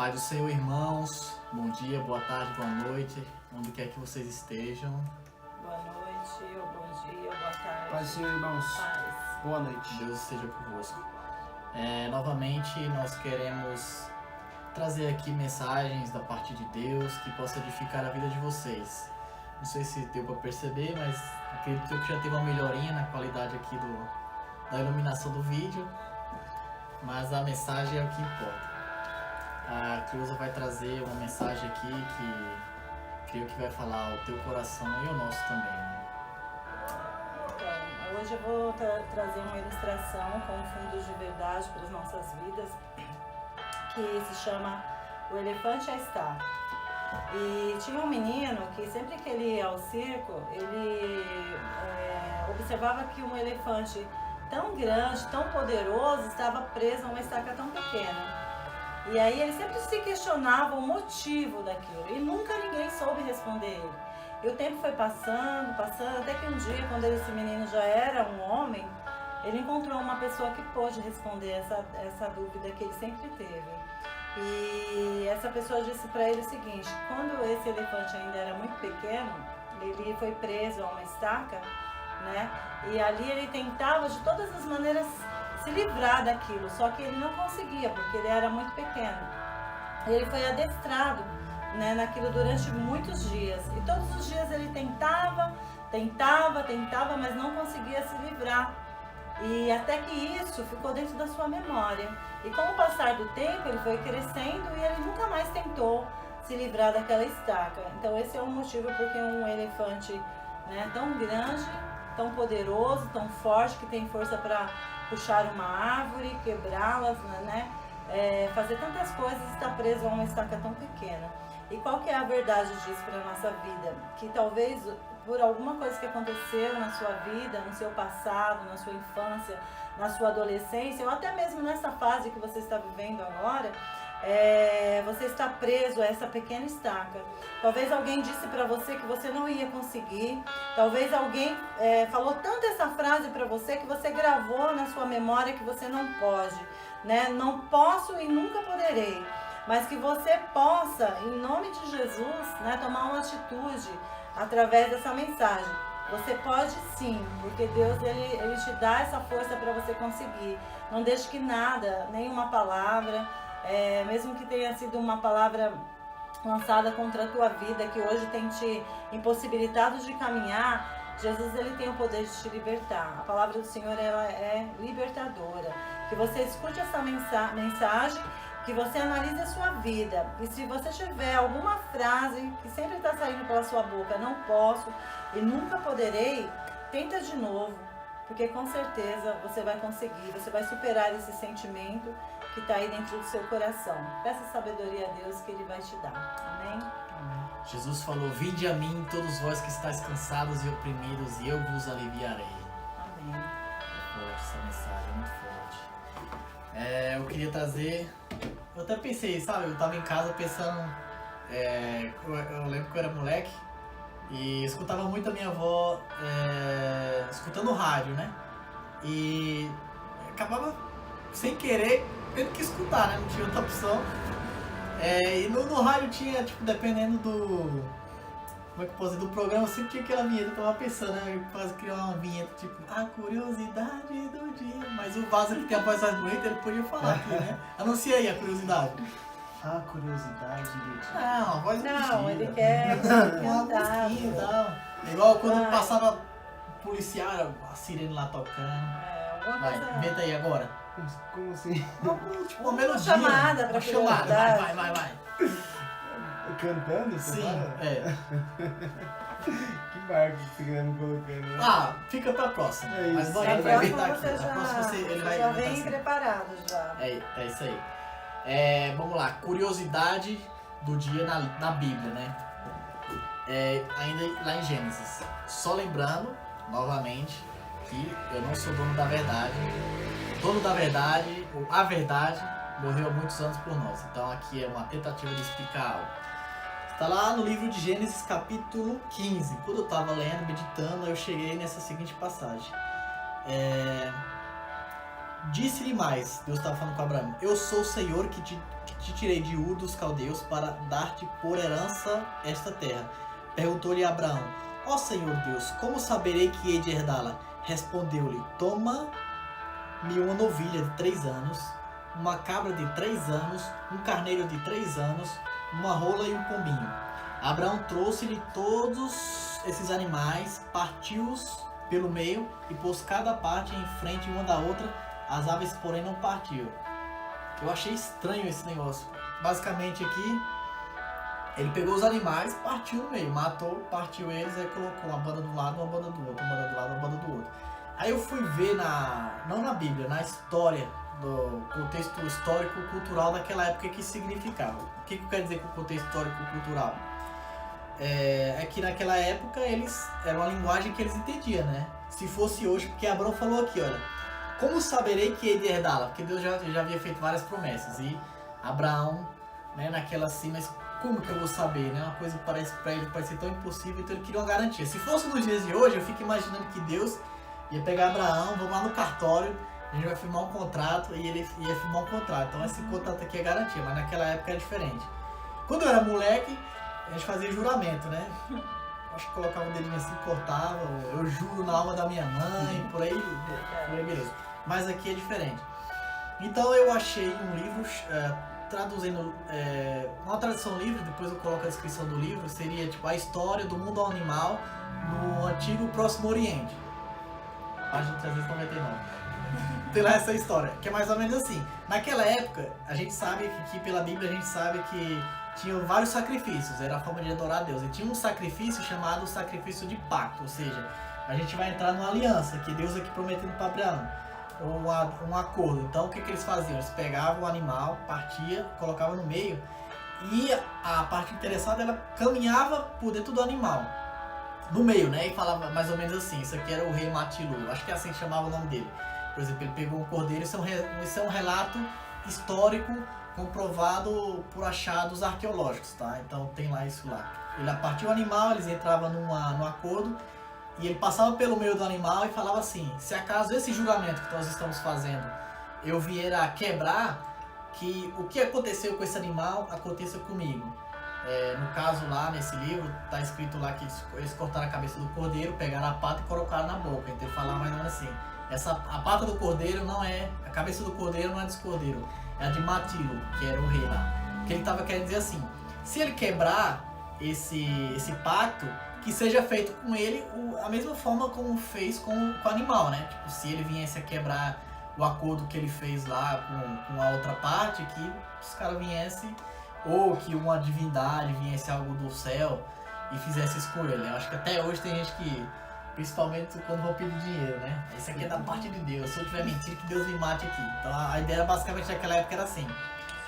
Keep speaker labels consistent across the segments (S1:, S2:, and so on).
S1: paz do Senhor, irmãos. Bom dia, boa tarde, boa noite, onde quer que vocês estejam.
S2: Boa noite, ou bom dia, ou boa tarde.
S3: Paz, Senhor, irmãos.
S2: Paz.
S3: Boa noite.
S1: Deus esteja convosco. Novamente, nós queremos trazer aqui mensagens da parte de Deus que possa edificar a vida de vocês. Não sei se deu para perceber, mas acredito que já teve uma melhorinha na qualidade aqui da iluminação do vídeo, mas a mensagem é o que importa. A Creuza vai trazer uma mensagem aqui que creio que vai falar ao teu coração e ao nosso também, né?
S2: Então, hoje eu vou trazer uma ilustração com fundos de verdade para as nossas vidas, que se chama O Elefante e a Estaca. E tinha um menino que sempre que ele ia ao circo, ele observava que um elefante tão grande, tão poderoso, estava preso a uma estaca tão pequena. E aí ele sempre se questionava o motivo daquilo e nunca ninguém soube responder ele. E o tempo foi passando, até que um dia, quando esse menino já era um homem, ele encontrou uma pessoa que pôde responder essa dúvida que ele sempre teve. E essa pessoa disse para ele o seguinte: quando esse elefante ainda era muito pequeno, ele foi preso a uma estaca, né? E ali ele tentava de todas as maneiras se livrar daquilo, só que ele não conseguia, porque ele era muito pequeno. Ele foi adestrado, né, naquilo durante muitos dias, e todos os dias ele tentava, mas não conseguia se livrar. E até que isso ficou dentro da sua memória. E com o passar do tempo, ele foi crescendo e ele nunca mais tentou se livrar daquela estaca. Então esse é o motivo porque um elefante, né, tão grande, tão poderoso, tão forte, que tem força para puxar uma árvore, quebrá-las, né, fazer tantas coisas, está preso a uma estaca tão pequena. E qual que é a verdade disso para a nossa vida? Que talvez por alguma coisa que aconteceu na sua vida, no seu passado, na sua infância, na sua adolescência, ou até mesmo nessa fase que você está vivendo agora, você está preso a essa pequena estaca. Talvez alguém disse para você que você não ia conseguir. Talvez alguém falou tanto essa frase para você que você gravou na sua memória que você não pode, né? Não posso e nunca poderei. Mas que você possa, em nome de Jesus, né, tomar uma atitude através dessa mensagem. Você pode sim, porque Deus ele te dá essa força para você conseguir. Não deixe que nada, nenhuma palavra, mesmo que tenha sido uma palavra lançada contra a tua vida, que hoje tem te impossibilitado de caminhar, Jesus ele tem o poder de te libertar. A palavra do Senhor ela é libertadora. Que você escute essa mensagem, que você analise a sua vida. E se você tiver alguma frase que sempre está saindo pela sua boca, não posso e nunca poderei, tenta de novo, porque com certeza você vai conseguir, você vai superar esse sentimento que está aí dentro do seu coração. Peça sabedoria a Deus que Ele vai te dar. Amém?
S3: Amém.
S1: Jesus falou: vinde a mim todos vós que estáis cansados e oprimidos, e eu vos aliviarei.
S2: Amém.
S1: Forte essa mensagem, muito forte. Eu queria trazer... Eu até pensei, sabe, eu tava em casa pensando... eu lembro que eu era moleque e escutava muito a minha avó escutando rádio, né? E acabava sem querer tendo que escutar, né? Não tinha outra opção. E no rádio tinha, tipo, dependendo do... Como é que eu posso dizer? Do programa, sempre tinha aquela vinheta. Eu tava pensando, né? Eu quase criar uma vinheta, tipo, a curiosidade do dia. Mas o Vaza, que tem a voz mais bonita, ele podia falar aqui, né? Anuncia aí a curiosidade.
S3: A curiosidade do dia.
S1: Não, a voz
S2: Não,
S1: mentira.
S2: ele quer
S1: Uma
S2: cantar.
S1: musiquinha e tal. É igual quando
S2: Vai.
S1: passava policial, a sirene lá tocando.
S2: Alguma
S1: Vai,
S2: coisa...
S1: inventa aí agora.
S3: Como assim?
S1: Tipo, uma
S2: Uma
S1: melodia.
S2: chamada pra
S1: uma chamada.
S2: curiosidade.
S1: Vai.
S3: Cantando? Você
S1: Sim,
S3: fala? Que marca que você quer me colocando, né?
S1: Ah, fica pra próxima.
S3: É
S1: Mas
S3: isso.
S1: vai,
S2: A
S1: ele vai
S2: próxima
S1: inventar aqui.
S2: você
S1: A próxima ele vai
S2: já
S1: inventar
S2: vem
S1: assim.
S2: preparado já.
S1: É isso aí. Vamos lá, curiosidade do dia na Bíblia, né? Ainda lá em Gênesis. Só lembrando, novamente, que eu não sou dono da verdade. Dono da verdade, ou a verdade, morreu há muitos anos por nós. Então aqui é uma tentativa de explicar algo. Está lá no livro de Gênesis, capítulo 15. Quando eu estava lendo, meditando, eu cheguei nessa seguinte passagem. Disse-lhe mais, Deus estava falando com Abraão: eu sou o Senhor que te tirei de Ur dos Caldeus para dar-te por herança esta terra. Perguntou-lhe Abraão: Ó Senhor Deus, como saberei que hei de herdá-la? Respondeu-lhe: Toma-me uma novilha de 3 anos, uma cabra de 3 anos, um carneiro de 3 anos, uma rola e um pombinho. Abraão trouxe-lhe todos esses animais, partiu-os pelo meio e pôs cada parte em frente uma da outra, as aves porém não partiam. Eu achei estranho esse negócio. Basicamente aqui, ele pegou os animais, partiu no meio, matou, partiu eles, aí colocou uma banda do lado, uma banda do outro, uma banda do lado, uma banda do outro. Aí eu fui ver não na Bíblia, na história, do contexto histórico-cultural daquela época, que significava. O que eu quero dizer com o contexto histórico-cultural? É que naquela época era uma linguagem que eles entendiam, né? Se fosse hoje, porque Abraão falou aqui, olha, como saberei que hei de herdá-la? Porque Deus já havia feito várias promessas, e Abraão, né, naquela assim, mas como que eu vou saber, né? Uma coisa que parece para ele parecer tão impossível, então ele queria uma garantia. Se fosse nos dias de hoje, eu fico imaginando que Deus ia pegar Abraão, vamos lá no cartório, a gente vai firmar um contrato, e ele ia firmar um contrato. Então esse contrato aqui é garantia, mas naquela época era diferente. Quando eu era moleque, a gente fazia juramento, né? Acho que colocava o dedinho assim, cortava, eu juro na alma da minha mãe, por aí beleza. Mas aqui é diferente. Então eu achei um livro, traduzindo, uma tradução livre, depois eu coloco a descrição do livro, seria tipo a história do mundo animal no antigo Próximo Oriente. Página 399. Tem lá essa história, que é mais ou menos assim. Naquela época, a gente sabe que pela Bíblia a gente sabe que tinha vários sacrifícios, era a forma de adorar a Deus. E tinha um sacrifício chamado sacrifício de pacto, ou seja, a gente vai entrar numa aliança, que Deus aqui prometendo para Abraão, um acordo. Então o que eles faziam? Eles pegavam o animal, partia, colocavam no meio, e a parte interessada, ela caminhava por dentro do animal, no meio, né? E falava mais ou menos assim, isso aqui era o rei Matilu, acho que é assim que chamava o nome dele. Por exemplo, ele pegou um cordeiro, isso é um relato histórico comprovado por achados arqueológicos, tá? Então tem lá isso lá. Ele partiu o animal, eles entravam num acordo, e ele passava pelo meio do animal e falava assim: se acaso esse julgamento que nós estamos fazendo eu vier a quebrar, que o que aconteceu com esse animal aconteça comigo. No caso lá, nesse livro, tá escrito lá que eles cortaram a cabeça do cordeiro, pegaram a pata e colocaram na boca. Então ele falava mais ou menos assim: a pata do cordeiro não é, a cabeça do cordeiro não é desse cordeiro, é a de Matilo, que era o rei lá. Que ele estava querendo dizer assim: se ele quebrar esse pacto, que seja feito com ele a mesma forma como fez com o animal, né? Tipo, se ele viesse a quebrar o acordo que ele fez lá com a outra parte, que os caras viessem, ou que uma divindade viesse algo do céu e fizesse isso com ele. Eu acho que até hoje tem gente que, principalmente quando vão pedir dinheiro, né? Isso aqui é da parte de Deus, se eu tiver mentindo, que Deus me mate aqui. Então a ideia basicamente naquela época era assim: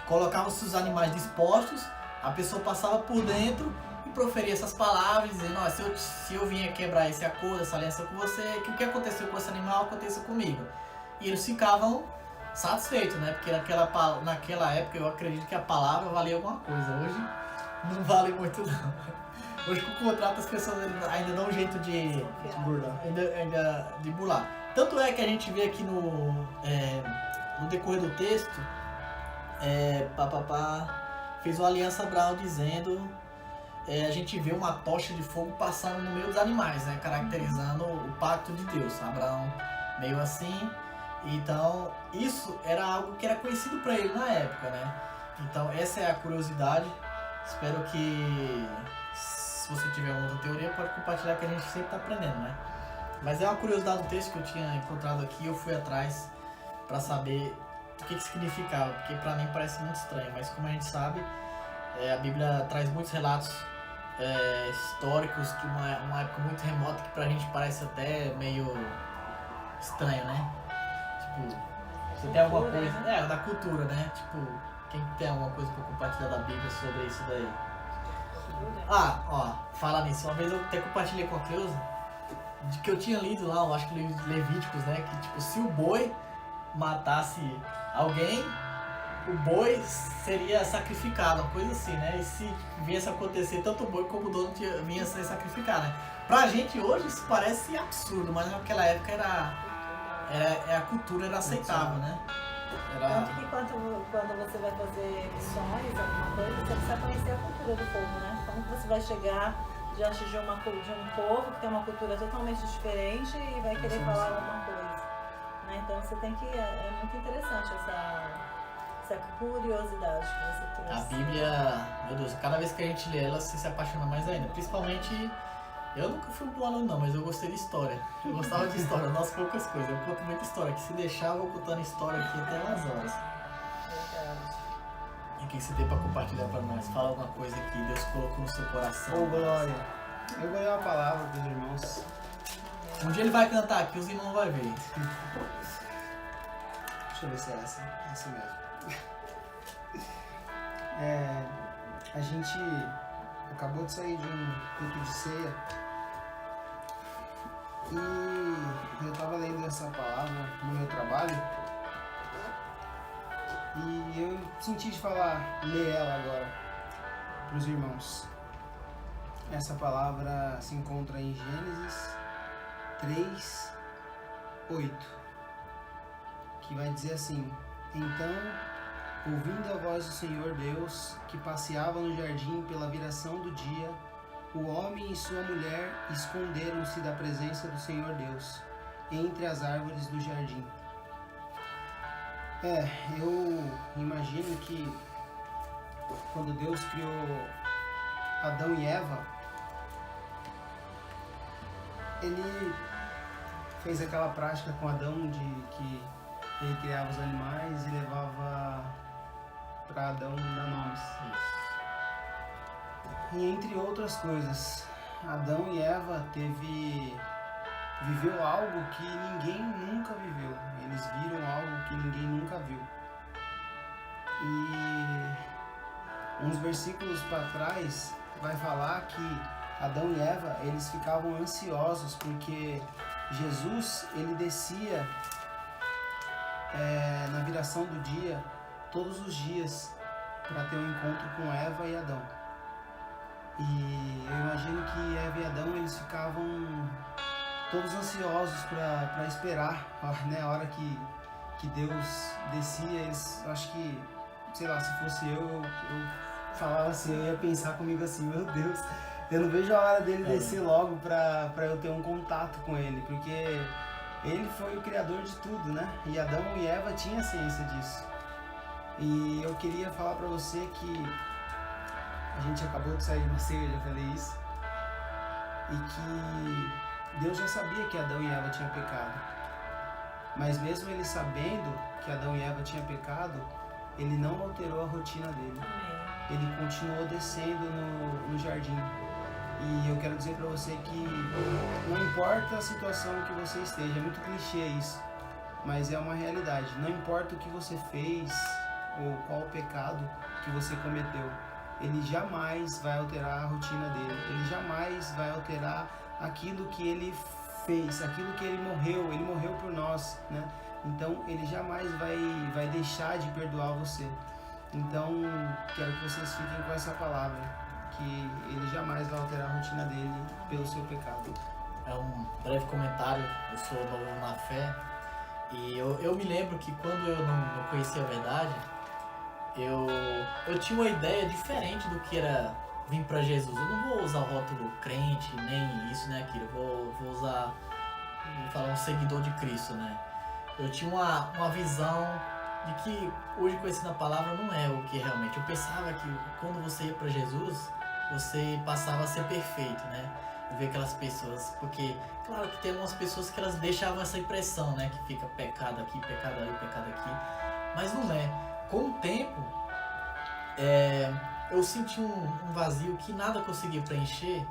S1: colocavam-se os animais dispostos, a pessoa passava por dentro e proferia essas palavras, dizendo: ó, se eu vier quebrar esse acordo, essa aliança com você, que o que aconteceu com esse animal aconteça comigo. E eles ficavam satisfeitos, né? Porque naquela época eu acredito que a palavra valia alguma coisa. Hoje não vale muito não. Hoje com o contrato as pessoas ainda dão um jeito de burlar. Tanto é que a gente vê aqui no decorrer do texto, fez uma aliança Abraão dizendo, a gente vê uma tocha de fogo passando no meio dos animais, né? Caracterizando o pacto de Deus. Abraão meio assim. Então isso era algo que era conhecido para ele na época, né? Então essa é a curiosidade. Espero que, se você tiver uma outra teoria, pode compartilhar, que a gente sempre está aprendendo, né? Mas é uma curiosidade do texto que eu tinha encontrado aqui, eu fui atrás para saber o que significava, porque para mim parece muito estranho, mas como a gente sabe, a Bíblia traz muitos relatos históricos de uma época muito remota, que pra gente parece até meio estranho, né? Tipo, você tem alguma coisa... da cultura, né? Tipo, quem tem alguma coisa para compartilhar da Bíblia sobre isso daí? Fala nisso. Uma vez eu até compartilhei com a Cleusa, de que eu tinha lido lá, eu acho que Levíticos, né? Que tipo, se o boi matasse alguém, o boi seria sacrificado, uma coisa assim, né? E se viesse a acontecer, tanto o boi como o dono vinha a ser sacrificado, né? Pra gente hoje isso parece absurdo, mas naquela época a cultura era aceitável, né?
S2: Tanto que quando você vai fazer missões, alguma coisa, você precisa conhecer a cultura do povo, né? Como que você vai chegar diante de um povo que tem uma cultura totalmente diferente e vai querer falar alguma coisa, né? Então você tem que... É muito interessante essa curiosidade que você trouxe.
S1: A Bíblia, meu Deus, cada vez que a gente lê ela, você se apaixona mais ainda. Principalmente, eu nunca fui um bom aluno não, mas eu gostei de história. Eu gostava de história, nas poucas coisas. Eu conto muita história, que se deixar, eu vou contando história aqui até umas horas.
S2: Verdade.
S1: E o que você tem pra compartilhar pra nós? Fala alguma coisa que Deus colocou no seu coração.
S3: Ô, Glória, eu vou ler uma palavra pros irmãos.
S1: Um dia ele vai cantar aqui, os irmãos vão ver.
S3: Deixa eu ver se é essa. É essa mesmo. A gente acabou de sair de um culto de ceia e eu estava lendo essa palavra no meu trabalho e eu senti de ler ela agora para os irmãos. Essa palavra se encontra em Gênesis 3:8, que vai dizer assim: Então, ouvindo a voz do Senhor Deus, que passeava no jardim pela viração do dia, o homem e sua mulher esconderam-se da presença do Senhor Deus, entre as árvores do jardim. Eu imagino que quando Deus criou Adão e Eva, Ele fez aquela prática com Adão de que ele criava os animais e levava para Adão dar nomes. E entre outras coisas, Adão e Eva viveu algo que ninguém nunca viveu. Eles viram algo que ninguém nunca viu. E uns versículos para trás vai falar que Adão e Eva, eles ficavam ansiosos porque Jesus, ele descia na viração do dia, todos os dias, para ter um encontro com Eva e Adão. E eu imagino que Eva e Adão, eles ficavam todos ansiosos para esperar, né, a hora que Deus descia. Eles, acho que, sei lá, se fosse eu falava assim, eu ia pensar comigo assim: meu Deus, eu não vejo a hora dele descer logo para eu ter um contato com ele, porque ele foi o criador de tudo, né? E Adão e Eva tinham ciência disso. E eu queria falar para você que a gente acabou de sair de uma ceia, já falei isso, e que Deus já sabia que Adão e Eva tinham pecado. Mas mesmo ele sabendo que Adão e Eva tinham pecado, ele não alterou a rotina dele. Ele continuou descendo no jardim. E eu quero dizer para você que não importa a situação que você esteja, é muito clichê isso, mas é uma realidade. Não importa o que você fez ou qual o pecado que você cometeu, ele jamais vai alterar a rotina dele, ele jamais vai alterar aquilo que ele fez, aquilo que ele morreu por nós, né? Então ele jamais vai deixar de perdoar você. Então quero que vocês fiquem com essa palavra, que ele jamais vai alterar a rotina dele pelo seu pecado.
S1: É um breve comentário. Eu sou novo na fé e eu me lembro que quando eu não conhecia a verdade, eu tinha uma ideia diferente do que era vir para Jesus. Eu não vou usar o rótulo crente, nem isso, nem aquilo. Eu vou falar um seguidor de Cristo, né? Eu tinha uma visão de que hoje, conhecendo a palavra, não é o que realmente. Eu pensava que quando você ia para Jesus, você passava a ser perfeito, né? Eu vi aquelas pessoas, porque claro que tem algumas pessoas que elas deixavam essa impressão, né? Que fica pecado aqui, pecado ali, pecado aqui. Mas não é. Com o tempo, eu senti um vazio que nada conseguia preencher,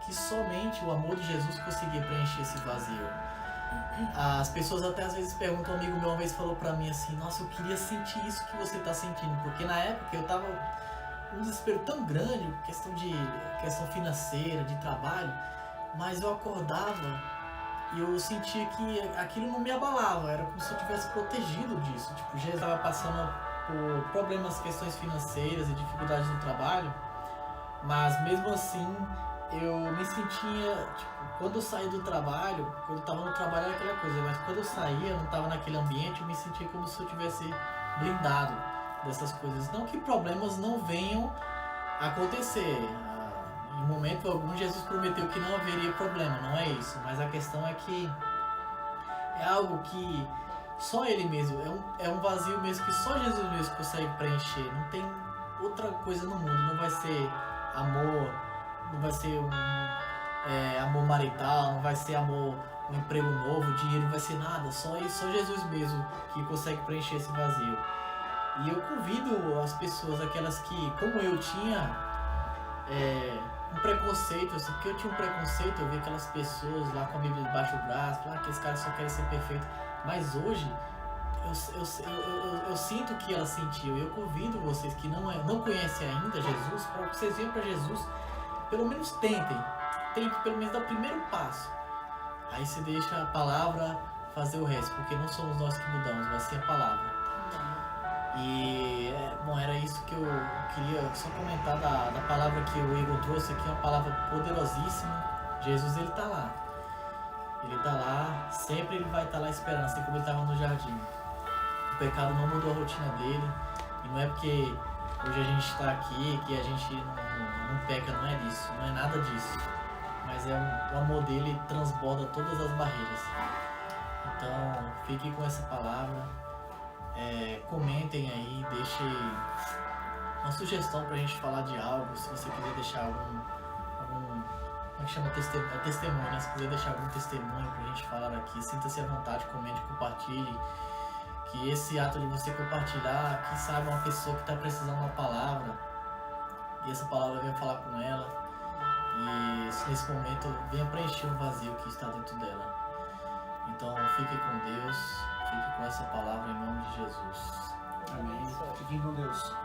S1: que somente o amor de Jesus conseguia preencher esse vazio. As pessoas até às vezes perguntam, um amigo meu uma vez falou pra mim assim: nossa, eu queria sentir isso que você tá sentindo, porque na época eu tava um desespero tão grande, questão financeira, de trabalho, mas eu acordava e eu sentia que aquilo não me abalava, era como se eu tivesse protegido disso. Tipo, já estava passando por problemas, questões financeiras e dificuldades no trabalho, mas mesmo assim eu me sentia, tipo, quando eu saí do trabalho, quando eu tava no trabalho era aquela coisa, mas quando eu saía, eu não tava naquele ambiente, eu me sentia como se eu tivesse blindado dessas coisas. Não que problemas não venham a acontecer. Em momento algum, Jesus prometeu que não haveria problema, não é isso. Mas a questão é que é algo que só Ele mesmo, é um vazio mesmo que só Jesus mesmo consegue preencher. Não tem outra coisa no mundo, não vai ser amor, não vai ser amor marital, não vai ser amor, um emprego novo, dinheiro, não vai ser nada, só Jesus mesmo que consegue preencher esse vazio. E eu convido as pessoas, aquelas que, como eu tinha um preconceito, assim, porque eu tinha um preconceito, eu vi aquelas pessoas lá com a Bíblia debaixo do braço, que aqueles caras só querem ser perfeitos, mas hoje eu sinto o que ela sentiu. Eu convido vocês que não conhecem ainda Jesus, para que vocês venham para Jesus, pelo menos tentem pelo menos dar o primeiro passo. Aí você deixa a palavra fazer o resto, porque não somos nós que mudamos, vai ser a palavra. E, bom, era isso que eu queria só comentar da palavra que o Igor trouxe aqui, uma palavra poderosíssima. Jesus, ele tá lá. Ele tá lá, sempre ele vai estar lá esperando, assim como ele estava no jardim. O pecado não mudou a rotina dele, e não é porque hoje a gente está aqui que a gente não peca, não é disso, não é nada disso. Mas o amor dele transborda todas as barreiras. Então, fiquem com essa palavra. Comentem aí, deixem uma sugestão pra gente falar de algo. Se você quiser deixar algum como é que chama? Testemunho, né? Se quiser deixar algum testemunho pra gente falar aqui, sinta-se à vontade, comente, compartilhe. Que esse ato de você compartilhar, quem sabe uma pessoa que está precisando de uma palavra, e essa palavra venha falar com ela, e nesse momento venha preencher um vazio que está dentro dela. Então fique com Deus, fique com essa palavra em nome de Jesus.
S3: Amém. Fiquem com Deus.